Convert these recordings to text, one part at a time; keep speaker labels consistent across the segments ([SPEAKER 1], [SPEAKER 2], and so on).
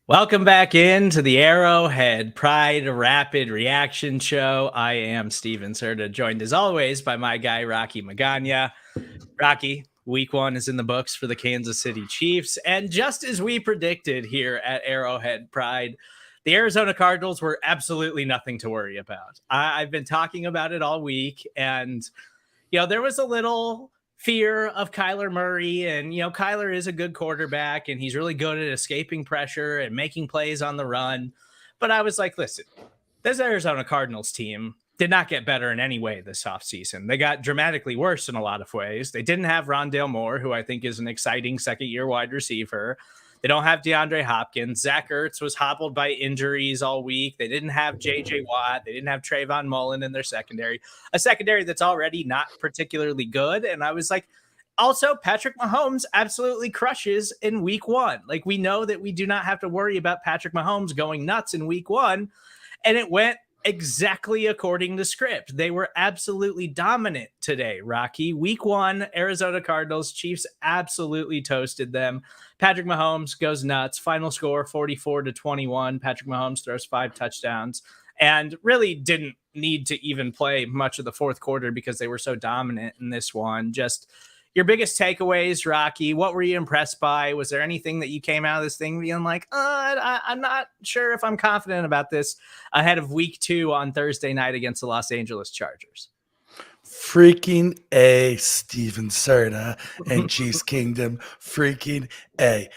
[SPEAKER 1] Welcome back into the Arrowhead Pride Rapid Reaction Show. I am Steven Serda, joined as always by my guy, Rocky Magana. Rocky, week one is in the books for the Kansas City Chiefs. And just as we predicted here at Arrowhead Pride, the Arizona Cardinals were absolutely nothing to worry about. I've been talking about it all week. And, there was a little fear of Kyler Murray. And, Kyler is a good quarterback and he's really good at escaping pressure and making plays on the run. But I was like, listen, this Arizona Cardinals team did not get better in any way this offseason. They got dramatically worse in a lot of ways. They didn't have Rondale Moore, who I think is an exciting second-year wide receiver. They don't have DeAndre Hopkins. Zach Ertz was hobbled by injuries all week. They didn't have J.J. Watt. They didn't have Trayvon Mullen in their secondary, a secondary that's already not particularly good. And I was like, also, Patrick Mahomes absolutely crushes in week one. Like, we know that we do not have to worry about Patrick Mahomes going nuts in week one. And it went exactly according to script. They were absolutely dominant today, Rocky. Week one, Arizona Cardinals, Chiefs absolutely toasted them. Patrick Mahomes goes nuts. Final score 44-21. Patrick Mahomes throws 5 touchdowns and really didn't need to even play much of the fourth quarter because they were so dominant in this one. Just your biggest takeaways, Rocky. What were you impressed by? Was there anything that you came out of this thing being like, I'm not sure if I'm confident about this ahead of week 2 on Thursday night against the Los Angeles Chargers?
[SPEAKER 2] Freaking A, Steven Serda and Chiefs Kingdom. Freaking A.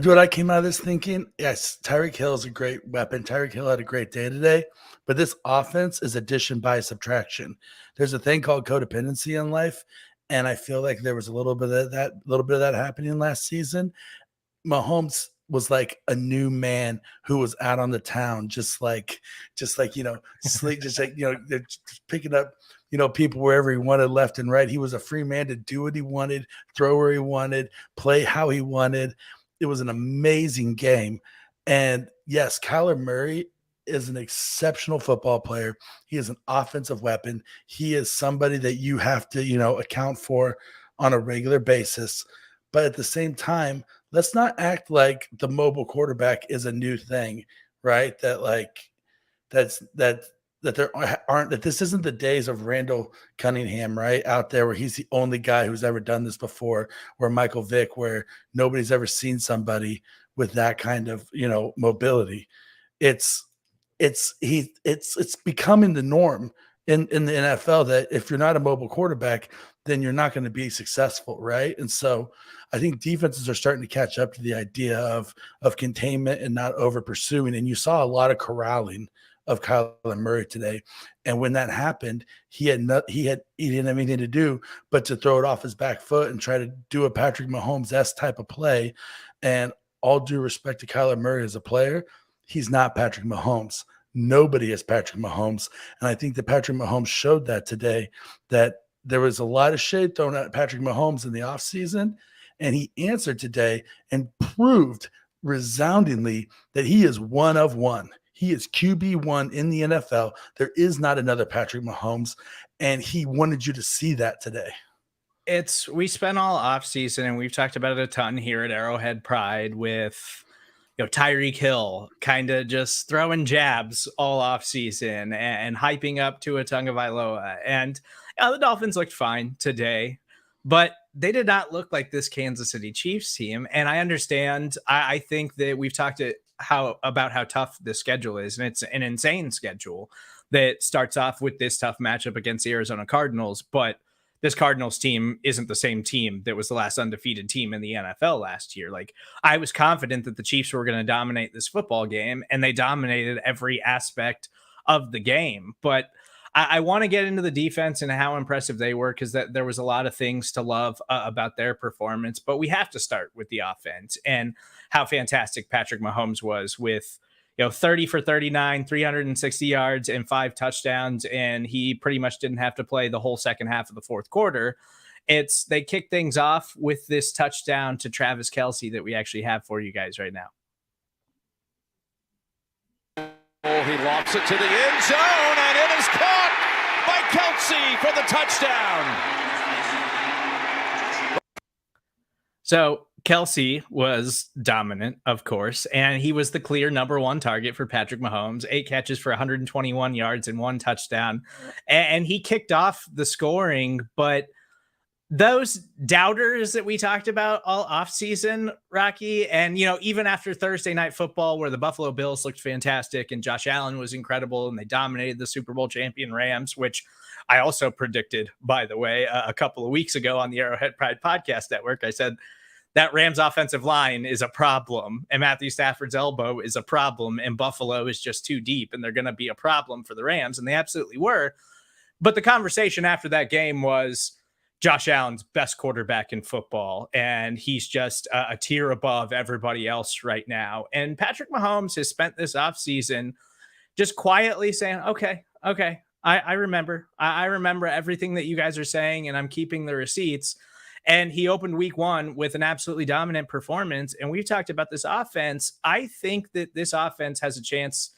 [SPEAKER 2] What I came out of this thinking, yes, Tyreek Hill is a great weapon. Tyreek Hill had a great day today, but this offense is addition by subtraction. There's a thing called codependency in life. And I feel like there was a little bit of that happening last season. Mahomes was like a new man who was out on the town, just like sleep, just like they're just picking up people wherever he wanted, left and right. He was a free man to do what he wanted, throw where he wanted, play how he wanted. It was an amazing game. And yes, Kyler Murray is an exceptional football player. He is an offensive weapon. He is somebody that you have to, account for on a regular basis. But at the same time, let's not act like the mobile quarterback is a new thing, right? That this isn't the days of Randall Cunningham, right? Out there where he's the only guy who's ever done this before, where Michael Vick, where nobody's ever seen somebody with that kind of, mobility. It's becoming the norm in the NFL that if you're not a mobile quarterback, then you're not going to be successful, right? And so I think defenses are starting to catch up to the idea of containment and not over pursuing. And you saw a lot of corralling of Kyler Murray today. And when that happened, he didn't have anything to do but to throw it off his back foot and try to do a Patrick Mahomes-esque type of play. And all due respect to Kyler Murray as a player, he's not Patrick Mahomes. Nobody is Patrick Mahomes. And I think that Patrick Mahomes showed that today, that there was a lot of shade thrown at Patrick Mahomes in the offseason, and he answered today and proved resoundingly that he is one of one. He is QB1 in the NFL. There is not another Patrick Mahomes, and he wanted you to see that today.
[SPEAKER 1] We spent all offseason, and we've talked about it a ton here at Arrowhead Pride with Tyreek Hill kind of just throwing jabs all off season and hyping up Tua Tagovailoa. And the Dolphins looked fine today, but they did not look like this Kansas City Chiefs team. And I understand. I think that we've talked about how tough the schedule is, and it's an insane schedule that starts off with this tough matchup against the Arizona Cardinals, but this Cardinals team isn't the same team that was the last undefeated team in the NFL last year. Like, I was confident that the Chiefs were going to dominate this football game, and they dominated every aspect of the game. But I want to get into the defense and how impressive they were, because there was a lot of things to love about their performance. But we have to start with the offense and how fantastic Patrick Mahomes was with 30 for 39, 360 yards and 5 touchdowns. And he pretty much didn't have to play the whole second half of the fourth quarter. They kick things off with this touchdown to Travis Kelce that we actually have for you guys right now.
[SPEAKER 3] He lofts it to the end zone, and it is caught by Kelce for the touchdown.
[SPEAKER 1] So Kelsey was dominant, of course, and he was the clear number one target for Patrick Mahomes. 8 catches for 121 yards and 1 touchdown. And he kicked off the scoring, but those doubters that we talked about all offseason, Rocky, and even after Thursday Night Football, where the Buffalo Bills looked fantastic and Josh Allen was incredible and they dominated the Super Bowl champion Rams, which I also predicted, by the way, a couple of weeks ago on the Arrowhead Pride Podcast Network. I said that Rams offensive line is a problem and Matthew Stafford's elbow is a problem and Buffalo is just too deep and they're going to be a problem for the Rams. And they absolutely were. But the conversation after that game was Josh Allen's best quarterback in football, and he's just a tier above everybody else right now. And Patrick Mahomes has spent this offseason just quietly saying, okay, I remember. I remember everything that you guys are saying, and I'm keeping the receipts. And he opened week 1 with an absolutely dominant performance. And we've talked about this offense. I think that this offense has a chance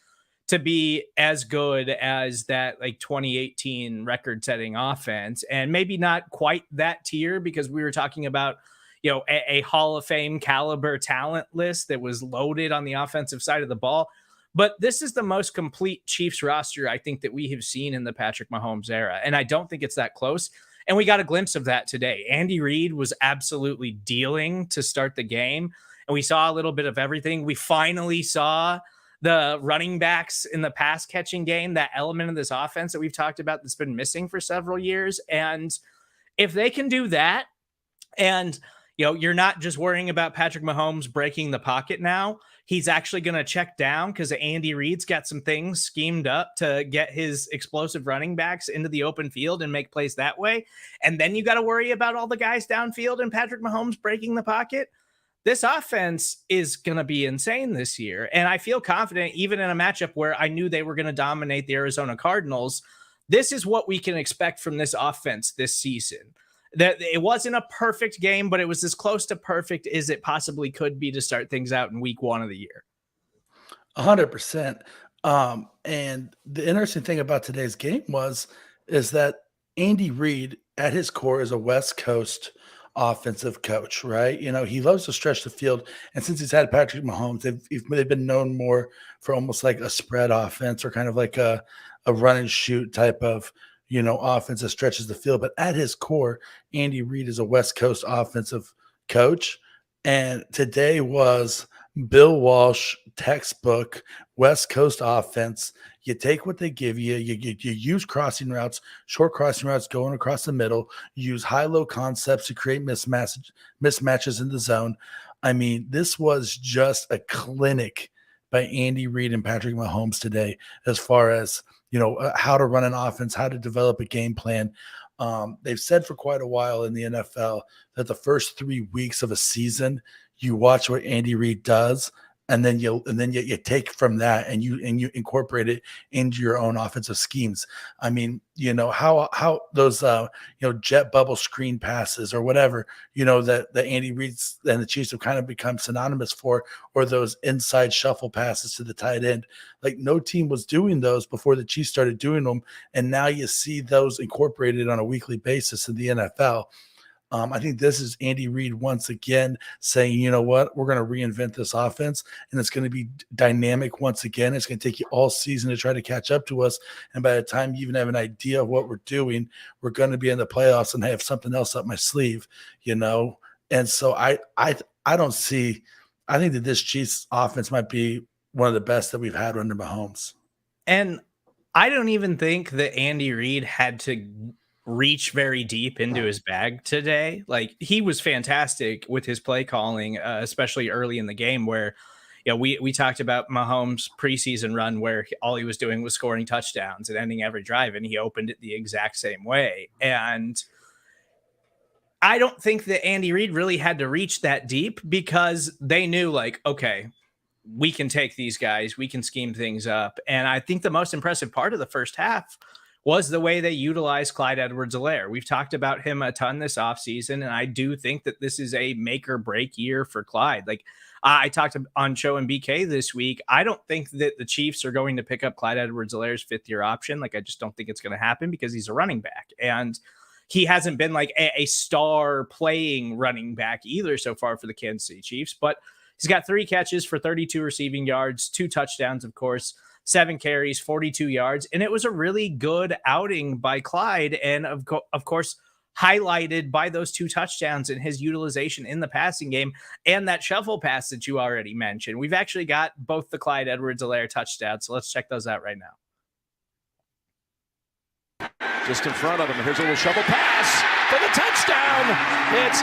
[SPEAKER 1] to be as good as that 2018 record-setting offense, and maybe not quite that tier, because we were talking about a Hall of Fame caliber talent list that was loaded on the offensive side of the ball. But this is the most complete Chiefs roster I think that we have seen in the Patrick Mahomes era, and I don't think it's that close. And we got a glimpse of that today. Andy Reid was absolutely dealing to start the game, and we saw a little bit of everything. We finally saw the running backs in the pass catching game, that element of this offense that we've talked about that's been missing for several years. And if they can do that, and you're not just worrying about Patrick Mahomes breaking the pocket now, he's actually going to check down because Andy Reid's got some things schemed up to get his explosive running backs into the open field and make plays that way. And then you got to worry about all the guys downfield and Patrick Mahomes breaking the pocket. This offense is going to be insane this year. And I feel confident, even in a matchup where I knew they were going to dominate the Arizona Cardinals, this is what we can expect from this offense this season. That it wasn't a perfect game, but it was as close to perfect as it possibly could be to start things out in week 1 of the year.
[SPEAKER 2] 100%. And the interesting thing about today's game is that Andy Reid at his core is a West Coast offensive coach, right? He loves to stretch the field. And since he's had Patrick Mahomes, they've been known more for almost like a spread offense or kind of like a run and shoot type of, offense that stretches the field. But at his core, Andy Reid is a West Coast offensive coach. And today was Bill Walsh textbook West Coast offense. You take what they give you. You use crossing routes, short crossing routes going across the middle. You use high-low concepts to create mismatches in the zone. I mean, this was just a clinic by Andy Reid and Patrick Mahomes today as far as, how to run an offense, how to develop a game plan. They've said for quite a while in the NFL that the first 3 weeks of a season, you watch what Andy Reid does, and then you take from that and you incorporate it into your own offensive schemes. I mean, how those jet bubble screen passes or whatever, that Andy Reid and the Chiefs have kind of become synonymous for, or those inside shuffle passes to the tight end. Like, no team was doing those before the Chiefs started doing them, and now you see those incorporated on a weekly basis in the NFL. I think this is Andy Reid once again saying, you know what, we're going to reinvent this offense, and it's going to be dynamic once again. It's going to take you all season to try to catch up to us. And by the time you even have an idea of what we're doing, we're going to be in the playoffs and have something else up my sleeve, And so I think that this Chiefs offense might be one of the best that we've had under Mahomes.
[SPEAKER 1] And I don't even think that Andy Reid had to reach very deep into his bag today. Like, he was fantastic with his play calling, especially early in the game where, we talked about Mahomes' preseason run where all he was doing was scoring touchdowns and ending every drive, and he opened it the exact same way. And I don't think that Andy Reid really had to reach that deep because they knew, okay, we can take these guys, we can scheme things up. And I think the most impressive part of the first half was the way they utilized Clyde Edwards-Helaire. We've talked about him a ton this offseason, and I do think that this is a make or break year for Clyde. I talked on Show and BK this week. I don't think that the Chiefs are going to pick up Clyde Edwards-Helaire's 5th-year option. I just don't think it's going to happen because he's a running back. And he hasn't been like a star playing running back either so far for the Kansas City Chiefs, but he's got 3 catches for 32 receiving yards, 2 touchdowns, of course, 7 carries, 42 yards. And it was a really good outing by Clyde. And of course, highlighted by those 2 touchdowns and his utilization in the passing game and that shuffle pass that you already mentioned. We've actually got both the Clyde Edwards-Helaire touchdowns. So let's check those out right now.
[SPEAKER 3] Just in front of him. Here's a little shovel pass for the touchdown. It's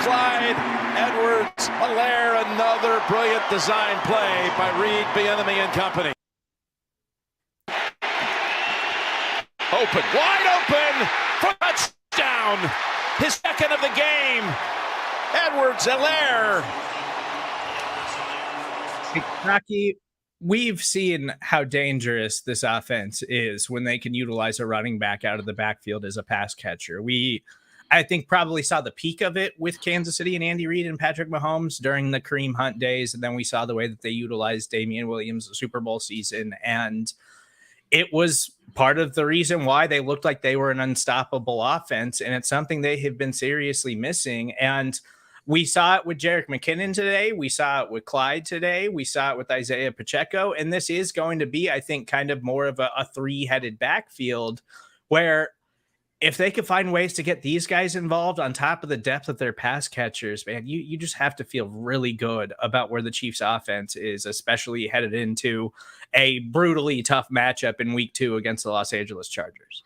[SPEAKER 3] Clyde Edwards-Helaire. Another brilliant design play by Reid, Bieniemy and company. Open, wide open for touchdown. His second of the game. Edwards-Helaire.
[SPEAKER 1] Rocky, we've seen how dangerous this offense is when they can utilize a running back out of the backfield as a pass catcher. I think, probably saw the peak of it with Kansas City and Andy Reid and Patrick Mahomes during the Kareem Hunt days. And then we saw the way that they utilized Damian Williams the Super Bowl season. And it was part of the reason why they looked like they were an unstoppable offense. And it's something they have been seriously missing. And we saw it with Jerick McKinnon today. We saw it with Clyde today. We saw it with Isaiah Pacheco. And this is going to be, I think, kind of more of a 3-headed backfield where if they could find ways to get these guys involved on top of the depth of their pass catchers, man, you just have to feel really good about where the Chiefs offense is, especially headed into a brutally tough matchup in week 2 against the Los Angeles Chargers.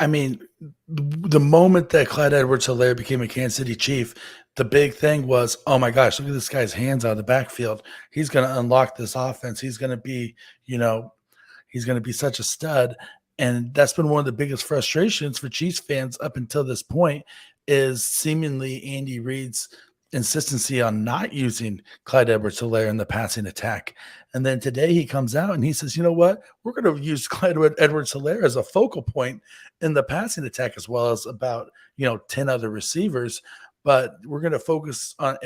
[SPEAKER 2] I mean, the moment that Clyde Edwards-Helaire became a Kansas City Chief, the big thing was, oh my gosh, look at this guy's hands out of the backfield. He's going to unlock this offense. He's going to be, he's going to be such a stud. And that's been one of the biggest frustrations for Chiefs fans up until this point, is seemingly Andy Reid's insistency on not using Clyde Edwards-Helaire in the passing attack. And then today he comes out and he says, you know what? We're going to use Clyde Edwards-Helaire as a focal point in the passing attack, as well as about, 10 other receivers. But we're going to focus on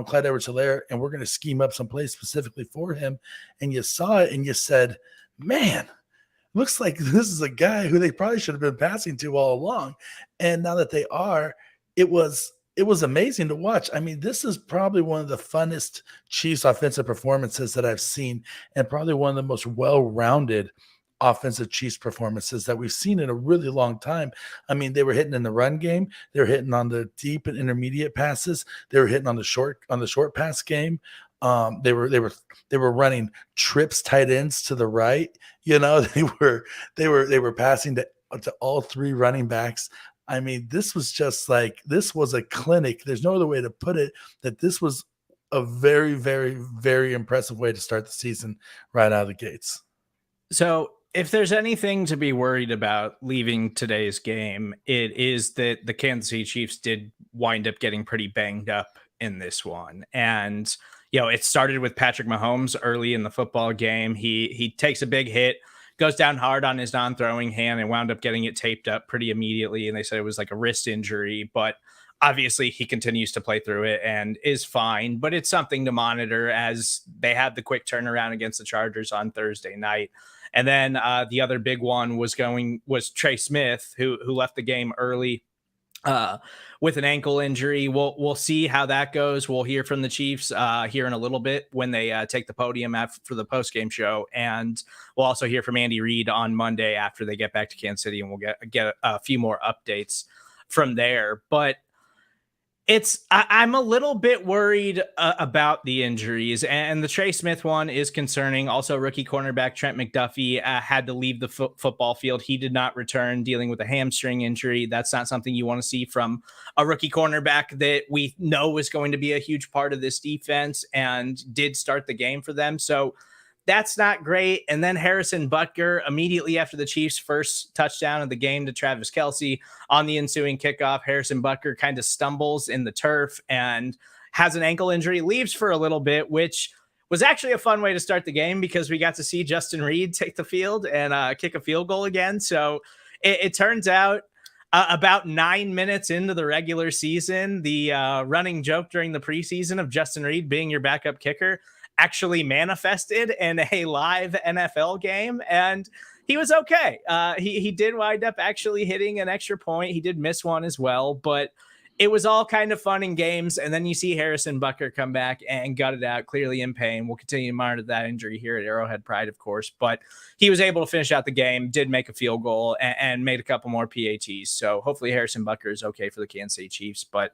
[SPEAKER 2] Clyde Edwards-Helaire, and we're going to scheme up some plays specifically for him. And you saw it and you said, man, looks like this is a guy who they probably should have been passing to all along. And now that they are, it was amazing to watch. I mean, this is probably one of the funnest Chiefs offensive performances that I've seen, and probably one of the most well-rounded offensive Chiefs performances that we've seen in a really long time. I mean, they were hitting in the run game. They were hitting on the deep and intermediate passes. They were hitting on the short pass game. They were running trips tight ends to the right. They were passing to all 3 running backs. I mean, this was a clinic. There's no other way to put it, that this was a very, very, very impressive way to start the season right out of the gates.
[SPEAKER 1] So if there's anything to be worried about leaving today's game, it is that the Kansas City Chiefs did wind up getting pretty banged up in this one. And it started with Patrick Mahomes early in the football game. He takes a big hit, goes down hard on his non-throwing hand, and wound up getting it taped up pretty immediately. And they said it was like a wrist injury, but obviously he continues to play through it and is fine. But it's something to monitor, as they had the quick turnaround against the Chargers on Thursday night. And then the other big one was Trey Smith, who left the game early with an ankle injury. We'll see how that goes. We'll hear from the Chiefs here in a little bit when they take the podium for the post-game show. And we'll also hear from Andy Reid on Monday after they get back to Kansas City, and we'll get a few more updates from there. But I'm a little bit worried about the injuries, and the Trey Smith one is concerning. Also, rookie cornerback Trent McDuffie had to leave the football field. He did not return, dealing with a hamstring injury. That's not something you want to see from a rookie cornerback that we know is going to be a huge part of this defense and did start the game for them. So that's not great. And then Harrison Butker, immediately after the Chiefs' first touchdown of the game to Travis Kelce on the ensuing kickoff, Harrison Butker kind of stumbles in the turf and has an ankle injury, leaves for a little bit, which was actually a fun way to start the game because we got to see Justin Reid take the field and kick a field goal again. So it turns out about 9 minutes into the regular season, the running joke during the preseason of Justin Reid being your backup kicker actually manifested in a live NFL game. And he was okay. He did wind up actually hitting an extra point. He did miss one as well, but it was all kind of fun and games. And then you see Harrison Butker come back and gut it out, clearly in pain. We'll continue to monitor that injury here at Arrowhead Pride, of course, but he was able to finish out the game, did make a field goal, and made a couple more PATs. So hopefully Harrison Butker is okay for the Kansas City Chiefs, but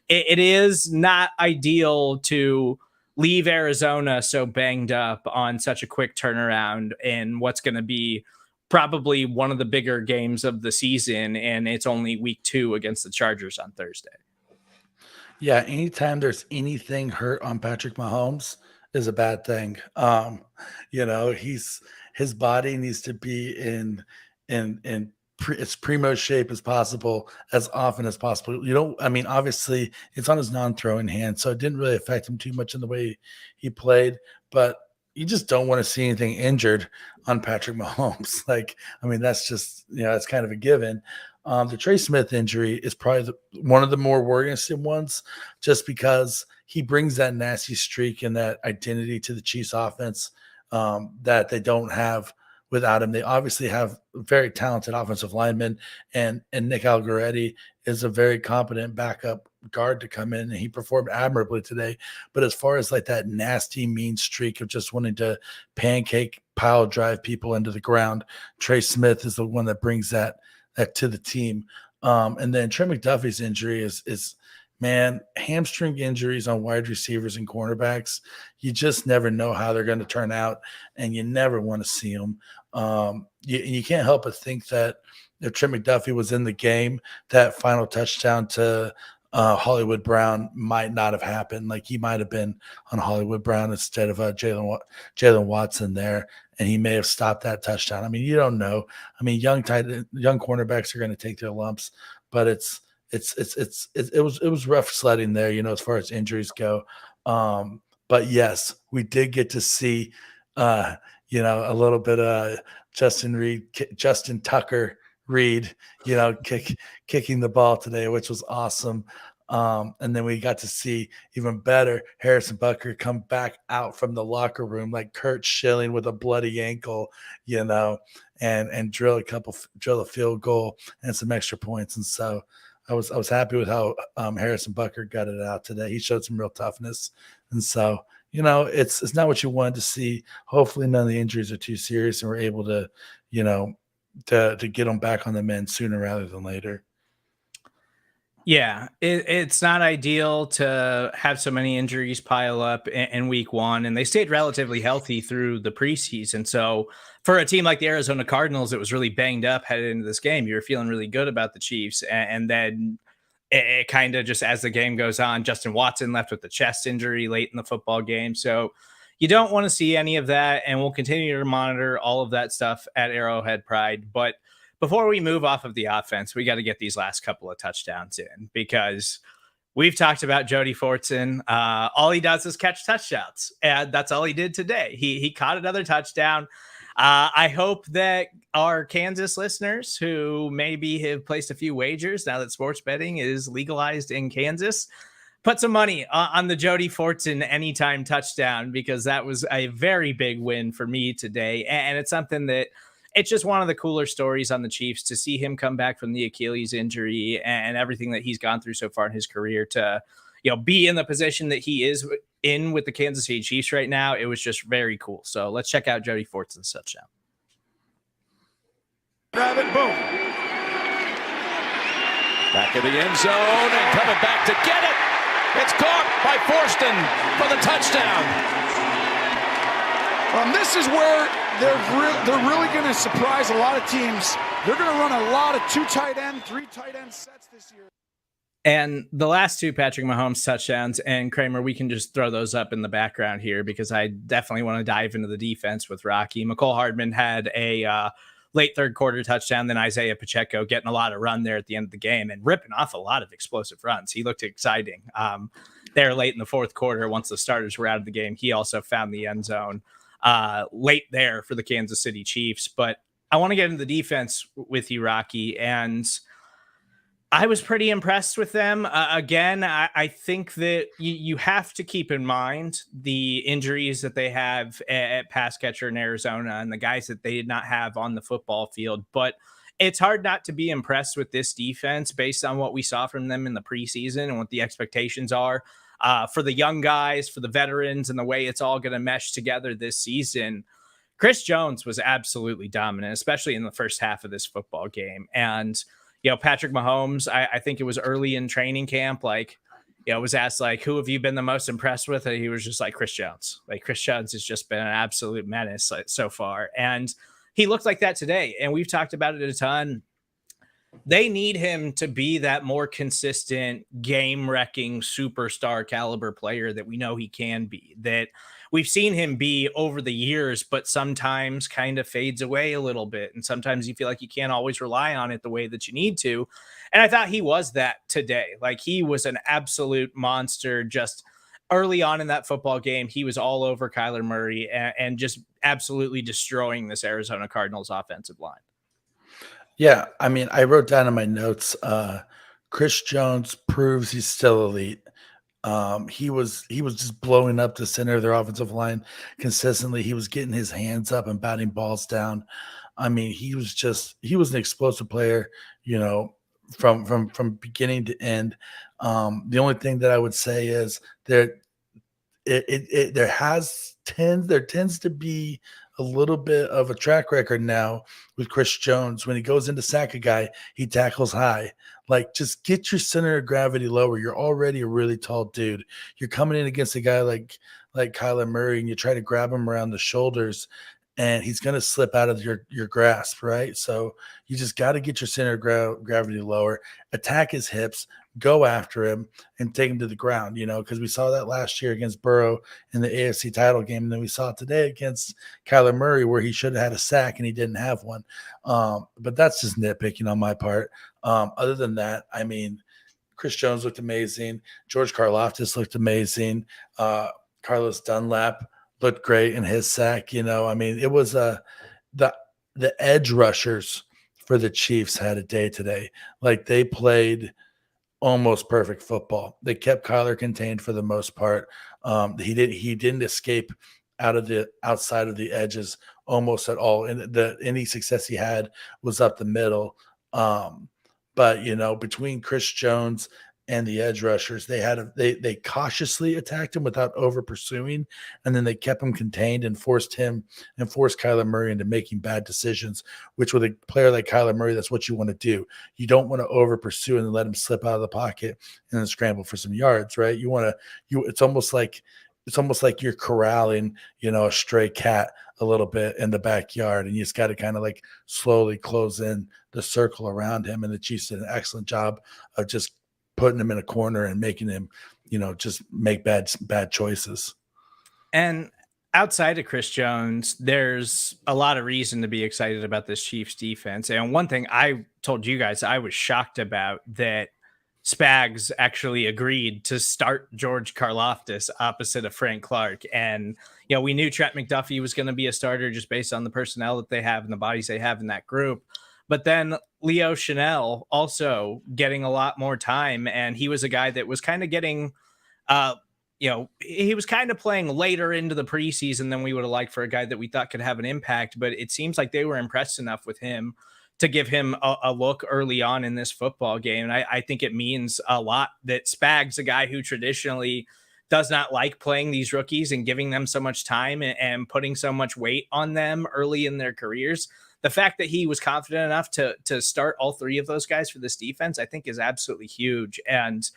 [SPEAKER 1] it is not ideal to leave Arizona so banged up on such a quick turnaround in what's going to be probably one of the bigger games of the season, and it's only week 2 against the Chargers on Thursday.
[SPEAKER 2] Yeah, anytime there's anything hurt on Patrick Mahomes is a bad thing. His body needs to be in as primo shape as possible, as often as possible. Obviously it's on his non-throwing hand, so it didn't really affect him too much in the way he played, but you just don't want to see anything injured on Patrick Mahomes. That's just, it's kind of a given. The Trey Smith injury is probably one of the more worrisome ones, just because he brings that nasty streak and that identity to the Chiefs offense that they don't have without him. They obviously have very talented offensive linemen, and Nick Algoretti is a very competent backup guard to come in, and he performed admirably today. But as far as like that nasty mean streak of just wanting to pancake pile drive people into the ground, Trey Smith is the one that brings that to the team. And then Trent McDuffie's injury is hamstring injuries on wide receivers and cornerbacks. You just never know how they're going to turn out, and you never want to see them. You can't help but think that if Trent McDuffie was in the game, that final touchdown to Hollywood Brown might not have happened. Like, he might have been on Hollywood Brown instead of Jalen Watson there, and he may have stopped that touchdown. You don't know. Young cornerbacks are going to take their lumps, but it was rough sledding there, as far as injuries go. But yes, we did get to see, a little bit of Justin Tucker Reid, kicking the ball today, which was awesome. And then we got to see even better Harrison Butker come back out from the locker room like Kurt Schilling with a bloody ankle, and drill a field goal and some extra points. And so I was happy with how Harrison Butker got it out today. He showed some real toughness. And so, it's not what you wanted to see. Hopefully none of the injuries are too serious, and we're able to, to get them back on the mend sooner rather than later.
[SPEAKER 1] Yeah, it's not ideal to have so many injuries pile up in week 1, and they stayed relatively healthy through the preseason. So for a team like the Arizona Cardinals, it was really banged up headed into this game. You were feeling really good about the Chiefs, and then it kind of just, as the game goes on, Justin Watson left with the chest injury late in the football game. So you don't want to see any of that, and we'll continue to monitor all of that stuff at Arrowhead Pride. But before we move off of the offense, we got to get these last couple of touchdowns in, because we've talked about Jody Fortson. All he does is catch touchdowns, and that's all he did today. He caught another touchdown. I hope that our Kansas listeners who maybe have placed a few wagers now that sports betting is legalized in Kansas, put some money on the Jody Fortson anytime touchdown, because that was a very big win for me today. And it's something that it's just one of the cooler stories on the Chiefs to see him come back from the Achilles injury and everything that he's gone through so far in his career to, be in the position that he is in with the Kansas City Chiefs right now. It was just very cool. So let's check out Jody Fortson's touchdown.
[SPEAKER 3] Grab it, boom. Back in the end zone and coming back to get it. It's caught by Forston for the touchdown.
[SPEAKER 4] This is where they're really going to surprise a lot of teams. They're going to run a lot of 2 tight end, 3 tight end sets this year.
[SPEAKER 1] And the last 2 Patrick Mahomes touchdowns, and Kramer, we can just throw those up in the background here, because I definitely want to dive into the defense with Rocky. McCole Hardman had a late third quarter touchdown, then Isaiah Pacheco getting a lot of run there at the end of the game and ripping off a lot of explosive runs. He looked exciting there late in the fourth quarter. Once the starters were out of the game, he also found the end zone late there for the Kansas City Chiefs. But I want to get into the defense with you, Rocky. And I was pretty impressed with them. Again, I think that you have to keep in mind the injuries that they have at pass catcher in Arizona and the guys that they did not have on the football field. But it's hard not to be impressed with this defense based on what we saw from them in the preseason and what the expectations are for the young guys, for the veterans, and the way it's all going to mesh together this season. Chris Jones was absolutely dominant, especially in the first half of this football game. And Patrick Mahomes, I think it was early in training camp, like, was asked, like, who have you been the most impressed with? And he was just like, Chris Jones. Like, Chris Jones has just been an absolute menace so far. And he looked like that today. And we've talked about it a ton. They need him to be that more consistent game-wrecking superstar caliber player that we know he can be, that we've seen him be over the years, but sometimes kind of fades away a little bit. And sometimes you feel like you can't always rely on it the way that you need to. And I thought he was that today. Like, he was an absolute monster just early on in that football game. He was all over Kyler Murray and just absolutely destroying this Arizona Cardinals offensive line.
[SPEAKER 2] Yeah, I mean, I wrote down in my notes, Chris Jones proves he's still elite. He was just blowing up the center of their offensive line consistently. He was getting his hands up and batting balls down. I mean, he was an explosive player, from beginning to end. The only thing that I would say is there tends to be a little bit of a track record now with Chris Jones. When he goes into sack a guy, he tackles high. Like, just get your center of gravity lower. You're already a really tall dude. You're coming in against a guy like Kyler Murray, and you try to grab him around the shoulders, and he's going to slip out of your grasp, right? So you just got to get your center of gravity lower, attack his hips, go after him, and take him to the ground, because we saw that last year against Burrow in the AFC title game. And then we saw it today against Kyler Murray, where he should have had a sack and he didn't have one. But that's just nitpicking on my part. Other than that, I mean, Chris Jones looked amazing. George Karlaftis looked amazing. Carlos Dunlap looked great in his sack. I mean, it was the edge rushers for the Chiefs had a day today. Like, they played almost perfect football. They kept Kyler contained for the most part. He didn't escape outside of the edges almost at all. And any success he had was up the middle. But between Chris Jones and the edge rushers, they cautiously attacked him without over pursuing, and then they kept him contained and forced Kyler Murray into making bad decisions, which with a player like Kyler Murray, that's what you want to do. You don't want to over pursue and let him slip out of the pocket and then scramble for some yards, right? It's almost like you're corralling, a stray cat a little bit in the backyard, and you just got to kind of like slowly close in the circle around him. And the Chiefs did an excellent job of just putting him in a corner and making him, just make bad choices.
[SPEAKER 1] And outside of Chris Jones, there's a lot of reason to be excited about this Chiefs defense. And one thing I told you guys I was shocked about, that Spags actually agreed to start George Karlaftis opposite of Frank Clark. And, we knew Trent McDuffie was going to be a starter just based on the personnel that they have and the bodies they have in that group. But then Leo Chanel also getting a lot more time. And he was a guy that was kind of getting, he was kind of playing later into the preseason than we would have liked for a guy that we thought could have an impact. But it seems like they were impressed enough with him to give him a look early on in this football game. And I think it means a lot that Spags, a guy who traditionally does not like playing these rookies and giving them so much time and putting so much weight on them early in their careers, the fact that he was confident enough to start all three of those guys for this defense, I think is absolutely huge. And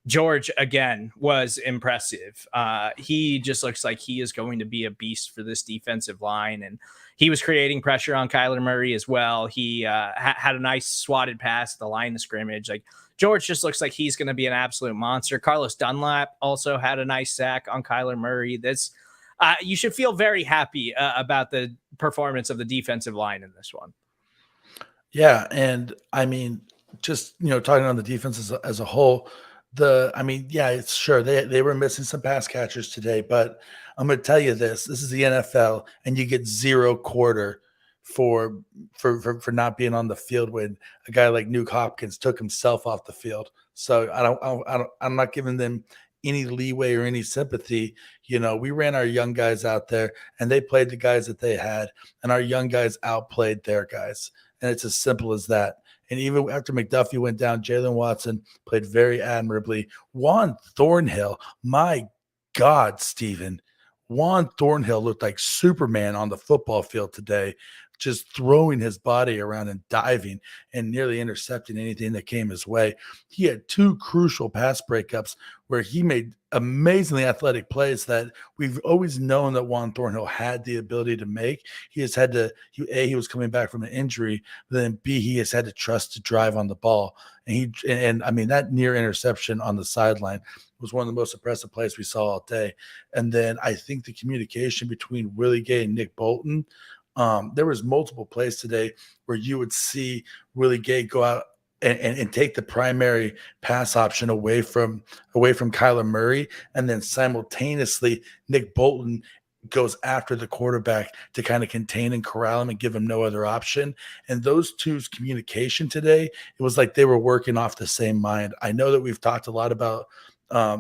[SPEAKER 1] George, again, was impressive. He just looks like he is going to be a beast for this defensive line. And he was creating pressure on Kyler Murray as well. He had a nice swatted pass at the line of scrimmage. Like, George just looks like he's going to be an absolute monster. Carlos Dunlap also had a nice sack on Kyler Murray. You should feel very happy about the performance of the defensive line in this one.
[SPEAKER 2] Yeah. And I mean, just, talking on the defense as a whole, it's sure they were missing some pass catchers today, but I'm going to tell you this is the NFL, and you get 0 quarter for not being on the field when a guy like Nuke Hopkins took himself off the field. So I'm not giving them any leeway or any sympathy. We ran our young guys out there and they played the guys that they had, and our young guys outplayed their guys. And it's as simple as that. And even after McDuffie went down, Jalen Watson played very admirably. Juan Thornhill, my God, Steven. Juan Thornhill looked like Superman on the football field today, just throwing his body around and diving and nearly intercepting anything that came his way. He had 2 crucial pass breakups where he made amazingly athletic plays that we've always known that Juan Thornhill had the ability to make. He has had to, he was coming back from an injury, but then B, he has had to trust to drive on the ball. And I mean, that near interception on the sideline was one of the most impressive plays we saw all day. And then I think the communication between Willie Gay and Nick Bolton, there was multiple plays today where you would see Willie Gay go out and take the primary pass option away from Kyler Murray, and then simultaneously Nick Bolton goes after the quarterback to kind of contain and corral him and give him no other option. And those two's communication today, it was like they were working off the same mind. I know that we've talked a lot about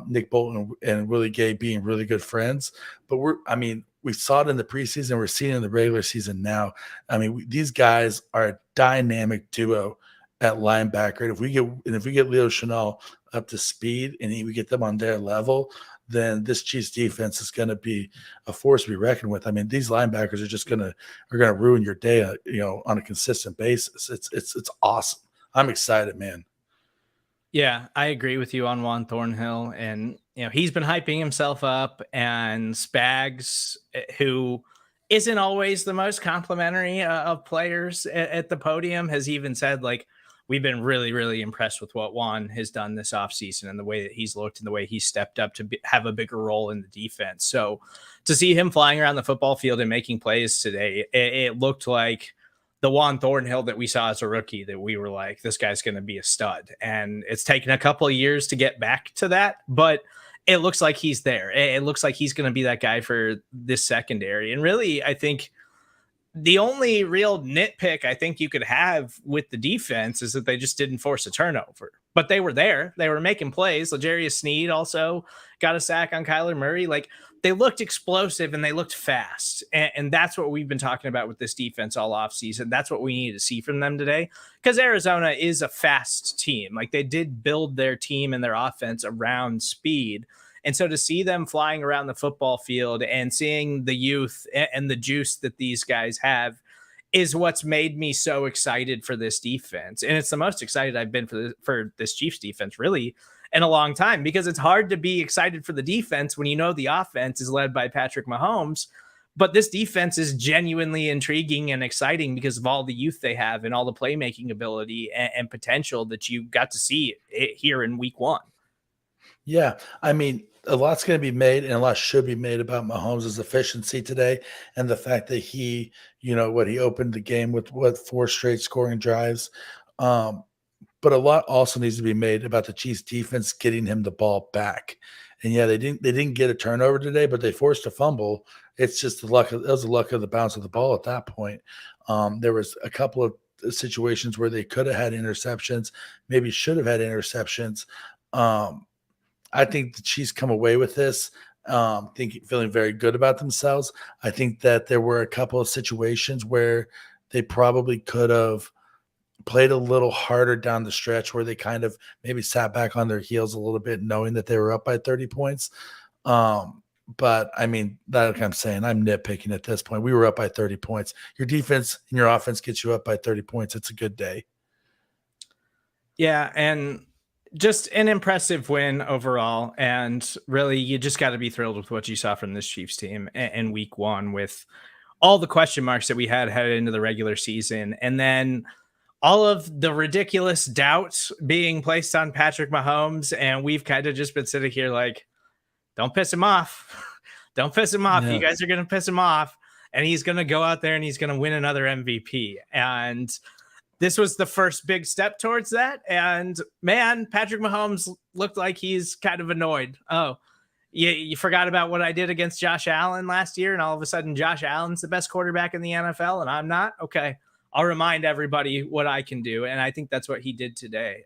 [SPEAKER 2] Nick Bolton and Willie Gay being really good friends, but we saw it in the preseason. We're seeing it in the regular season now. I mean, these guys are a dynamic duo at linebacker. And if we get Leo Chenal up to speed and we get them on their level, then this Chiefs defense is going to be a force to be reckoned with. I mean, these linebackers are going to ruin your day, on a consistent basis. It's awesome. I'm excited, man.
[SPEAKER 1] Yeah, I agree with you on Juan Thornhill, and he's been hyping himself up, and Spags, who isn't always the most complimentary of players at the podium, has even said, like, we've been really, really impressed with what Juan has done this offseason and the way that he's looked and the way he's stepped up to have a bigger role in the defense. So to see him flying around the football field and making plays today, it looked like the Juan Thornhill that we saw as a rookie, that we were like, this guy's going to be a stud. And it's taken a couple of years to get back to that, but it looks like he's there. It looks like he's going to be that guy for this secondary. And really, I think the only real nitpick I think you could have with the defense is that they just didn't force a turnover, but they were there. They were making plays. L'Jarius Sneed also got a sack on Kyler Murray. Like, they looked explosive and they looked fast. And that's what we've been talking about with this defense all offseason. That's what we need to see from them today, because Arizona is a fast team. Like, they did build their team and their offense around speed. And so to see them flying around the football field and seeing the youth and the juice that these guys have is what's made me so excited for this defense. And it's the most excited I've been for this Chiefs defense really in a long time, because it's hard to be excited for the defense when the offense is led by Patrick Mahomes. But this defense is genuinely intriguing and exciting because of all the youth they have and all the playmaking ability and potential that you got to see here in week 1.
[SPEAKER 2] Yeah, I mean, a lot's going to be made and a lot should be made about Mahomes' efficiency today, and the fact that he opened the game with 4 straight scoring drives. But a lot also needs to be made about the Chiefs defense getting him the ball back. And yeah, they didn't get a turnover today, but they forced a fumble. It's just the luck of the bounce of the ball at that point. There was a couple of situations where they could have had interceptions, maybe should have had interceptions. I think the Chiefs come away with this feeling very good about themselves. I think that there were a couple of situations where they probably could have played a little harder down the stretch, where they kind of maybe sat back on their heels a little bit, knowing that they were up by 30 points. But I mean, like I'm saying, I'm nitpicking at this point. We were up by 30 points. Your defense and your offense gets you up by 30 points. It's a good day.
[SPEAKER 1] Yeah, and just an impressive win overall. And really, you just got to be thrilled with what you saw from this Chiefs team in week 1, with all the question marks that we had headed into the regular season. And then all of the ridiculous doubt being placed on Patrick Mahomes. And we've kind of just been sitting here like, don't piss him off. Don't piss him off. Yeah. You guys are going to piss him off. And he's going to go out there and he's going to win another MVP. And this was the first big step towards that. And man, Patrick Mahomes looked like he's kind of annoyed. Oh, you forgot about what I did against Josh Allen last year, and all of a sudden Josh Allen's the best quarterback in the NFL and I'm not? Okay, I'll remind everybody what I can do, and I think that's what he did today.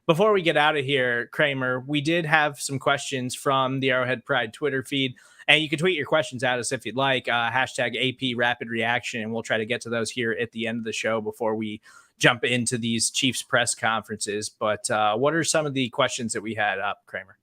[SPEAKER 1] Before we get out of here, Kramer, we did have some questions from the Arrowhead Pride Twitter feed, and you can tweet your questions at us if you'd like, hashtag AP Rapid Reaction, and we'll try to get to those here at the end of the show before we jump into these Chiefs press conferences. But what are some of the questions that we had up, Kramer?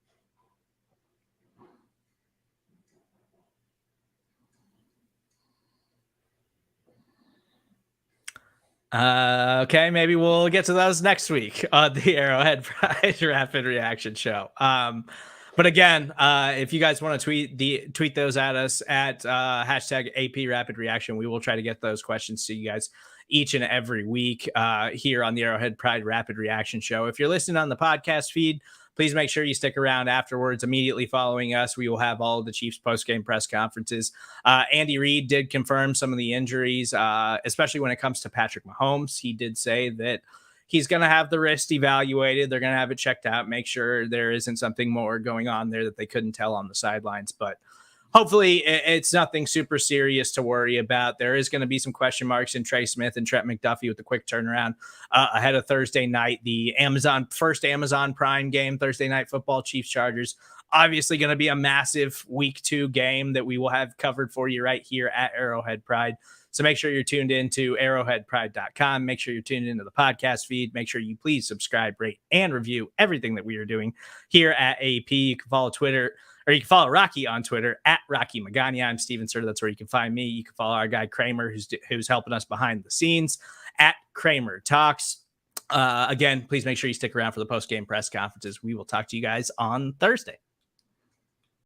[SPEAKER 1] Okay, maybe we'll get to those next week on the Arrowhead Pride Rapid Reaction Show. But again, if you guys want to tweet those at us at hashtag AP Rapid Reaction, we will try to get those questions to you guys each and every week here on the Arrowhead Pride Rapid Reaction Show. If you're listening on the podcast feed, please make sure you stick around afterwards. Immediately following us, we will have all of the Chiefs post-game press conferences. Andy Reid did confirm some of the injuries, especially when it comes to Patrick Mahomes. He did say that he's going to have the wrist evaluated. They're going to have it checked out, make sure there isn't something more going on there that they couldn't tell on the sidelines. But hopefully it's nothing super serious to worry about. There is going to be some question marks in Trey Smith and Trent McDuffie with the quick turnaround ahead of Thursday night, the first Amazon Prime game, Thursday Night Football, Chiefs Chargers. Obviously going to be a massive week 2 game that we will have covered for you right here at Arrowhead Pride. So make sure you're tuned in to arrowheadpride.com. Make sure you're tuned into the podcast feed. Make sure you please subscribe, rate, and review everything that we are doing here at AP. You can follow Twitter, or you can follow Rocky on Twitter at Rocky Magana. I'm Steven Serda. That's where you can find me. You can follow our guy Kramer, who's helping us behind the scenes at Kramer Talks. Again, please make sure you stick around for the post-game press conferences. We will talk to you guys on Thursday.